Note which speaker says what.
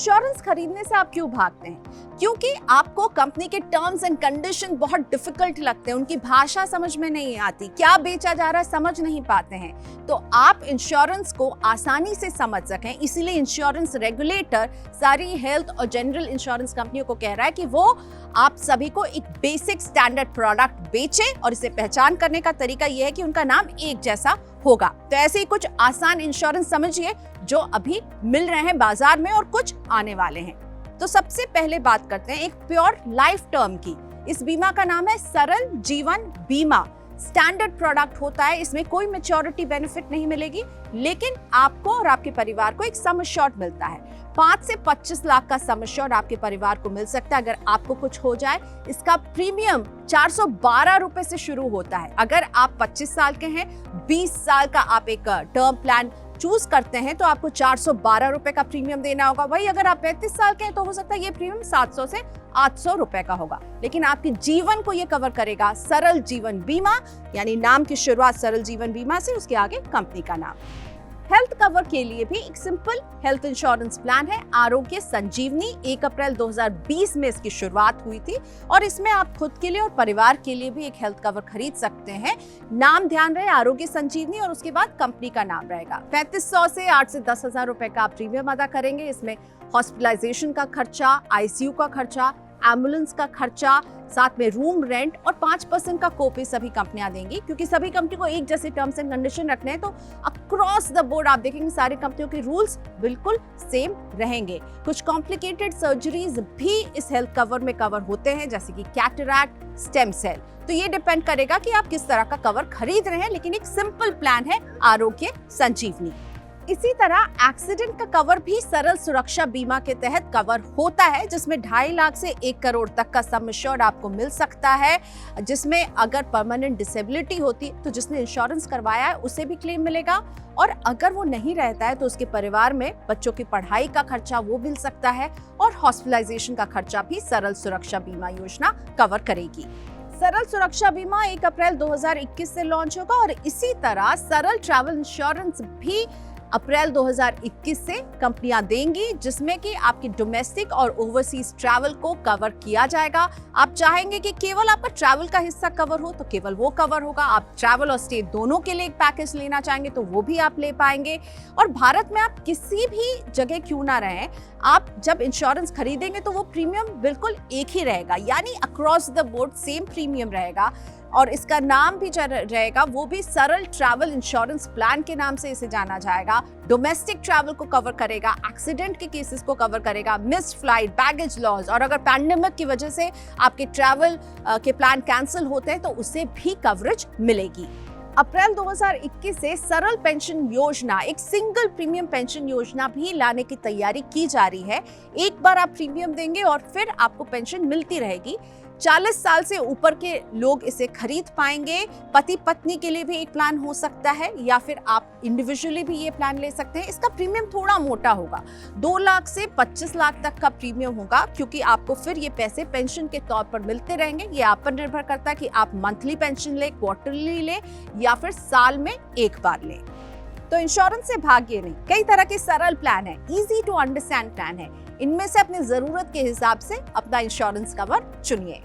Speaker 1: Insurance खरीदने से आप क्यों भागते हैं? क्योंकि आपको कंपनी के टर्म्स एंड कंडीशन बहुत डिफिकल्ट लगते हैं, उनकी भाषा समझ में नहीं आती, क्या बेचा जा रहा है समझ नहीं पाते हैं। तो आप इंश्योरेंस को आसानी से समझ सकें, इसीलिए इंश्योरेंस रेगुलेटर सारी हेल्थ और जनरल इंश्योरेंस कंपनियों को कह रहा है कि वो आप सभी को एक बेसिक स्टैंडर्ड प्रोडक्ट बेचे, और इसे पहचान करने का तरीका यह है कि उनका नाम एक जैसा होगा। तो ऐसे ही कुछ आसान इंश्योरेंस समझिए जो अभी मिल रहे हैं बाजार में और कुछ आने वाले हैं। तो सबसे पहले बात करते हैं एक प्योर लाइफ टर्म की। इस बीमा का नाम है सरल जीवन बीमा। स्टैंडर्ड प्रोडक्ट होता है, इसमें कोई मैच्योरिटी बेनिफिट नहीं मिलेगी, लेकिन आपको और आपके परिवार को एक सम एश्योर्ड मिलता है। 5 से 25 लाख का सम एश्योर्ड आपके परिवार को मिल सकता है अगर आपको कुछ हो जाए। इसका प्रीमियम 412 रुपए से शुरू होता है। अगर आप 25 साल के हैं, 20 साल का आप एक टर्म प्लान चूज करते हैं तो आपको 412 रुपए का प्रीमियम देना होगा। वही अगर आप 35 साल के हैं तो हो सकता है ये प्रीमियम 700 से 800 रुपए का होगा, लेकिन आपके जीवन को ये कवर करेगा सरल जीवन बीमा, यानी नाम की शुरुआत सरल जीवन बीमा से, उसके आगे कंपनी का नाम। हेल्थ कवर के लिए भी एक सिंपल हेल्थ इंश्योरेंस प्लान है, आरोग्य संजीवनी। 1 अप्रैल 2020 में इसकी शुरुआत हुई थी और इसमें आप खुद के लिए और परिवार के लिए भी एक हेल्थ कवर खरीद सकते हैं। नाम ध्यान रहे आरोग्य संजीवनी, और उसके बाद कंपनी का नाम रहेगा। 3500 से 8 से 10,000 रुपए का आप प्रीमियम अदा करेंगे। इसमें हॉस्पिटलाइजेशन का खर्चा, आईसीयू का खर्चा, एम्बुलेंस का खर्चा, साथ में रूम रेंट और 5% का कोपे सभी कंपनियां देंगी, क्योंकि सभी कंपनी को एक जैसे टर्म्स एंड कंडीशन रखने हैं। तो अक्रॉस द बोर्ड आप देखेंगे सारी कंपनियों के रूल्स बिल्कुल सेम रहेंगे। कुछ कॉम्प्लिकेटेड सर्जरीज भी इस हेल्थ कवर में कवर होते हैं, जैसे कि कैटरैक्ट, स्टेम सेल। तो ये डिपेंड करेगा कि आप किस तरह का कवर खरीद रहे हैं, लेकिन एक सिंपल प्लान है आरोग्य संजीवनी। इसी तरह एक्सीडेंट का कवर भी सरल सुरक्षा बीमा के तहत कवर होता है, जिसमें 2.5 लाख से 1 करोड़ तक का सम एश्योर्ड आपको मिल सकता है, जिसमें अगर परमानेंट डिसेबिलिटी होती तो जिसने इंश्योरेंस करवाया है उसे भी क्लेम मिलेगा, और अगर वो नहीं रहता है तो उसके परिवार में बच्चों की पढ़ाई का खर्चा वो मिल सकता है, और हॉस्पिटलाइजेशन का खर्चा भी सरल सुरक्षा बीमा योजना कवर करेगी। सरल सुरक्षा बीमा 1 अप्रैल 2021 से लॉन्च होगा, और इसी तरह सरल ट्रैवल इंश्योरेंस भी अप्रैल 2021 से कंपनियां देंगी, जिसमें कि आपकी डोमेस्टिक और ओवरसीज ट्रैवल को कवर किया जाएगा। आप चाहेंगे कि केवल आपका ट्रैवल का हिस्सा कवर हो तो केवल वो कवर होगा। आप ट्रैवल और स्टे दोनों के लिए एक पैकेज लेना चाहेंगे तो वो भी आप ले पाएंगे। और भारत में आप किसी भी जगह क्यों ना रहें, आप जब इंश्योरेंस खरीदेंगे तो वो प्रीमियम बिल्कुल एक ही रहेगा, यानी across the board same premium रहेगा। और इसका नाम भी रहेगा वो भी सरल ट्रैवल इंश्योरेंस प्लान के नाम से इसे जाना जाएगा। डोमेस्टिक ट्रैवल को कवर करेगा, एक्सीडेंट के केसेस को कवर करेगा, मिस्ड फ्लाइट, बैगेज लॉस, और अगर पैंडेमिक की वजह से आपके ट्रैवल के प्लान कैंसिल होते हैं तो उसे भी कवरेज मिलेगी। अप्रैल 2021 से सरल पेंशन योजना, एक सिंगल प्रीमियम पेंशन योजना भी लाने की तैयारी की जा रही है। एक बार आप प्रीमियम देंगे और फिर आपको पेंशन मिलती रहेगी। 40 साल से ऊपर के लोग इसे खरीद पाएंगे। पति पत्नी के लिए भी एक प्लान हो सकता है, या फिर आप इंडिविजुअली भी ये प्लान ले सकते हैं। इसका प्रीमियम थोड़ा मोटा होगा, 2 लाख से 25 लाख तक का प्रीमियम होगा, क्योंकि आपको फिर ये पैसे पेंशन के तौर पर मिलते रहेंगे। ये आप पर निर्भर करता है कि आप मंथली पेंशन ले, क्वार्टरली ले, या फिर साल में एक बार ले। तो इंश्योरेंस से भाग्य नहीं, कई तरह के सरल प्लान है, इजी टू अंडरस्टैंड प्लान है। इनमें से अपनी जरूरत के हिसाब से अपना इंश्योरेंस कवर चुनिए।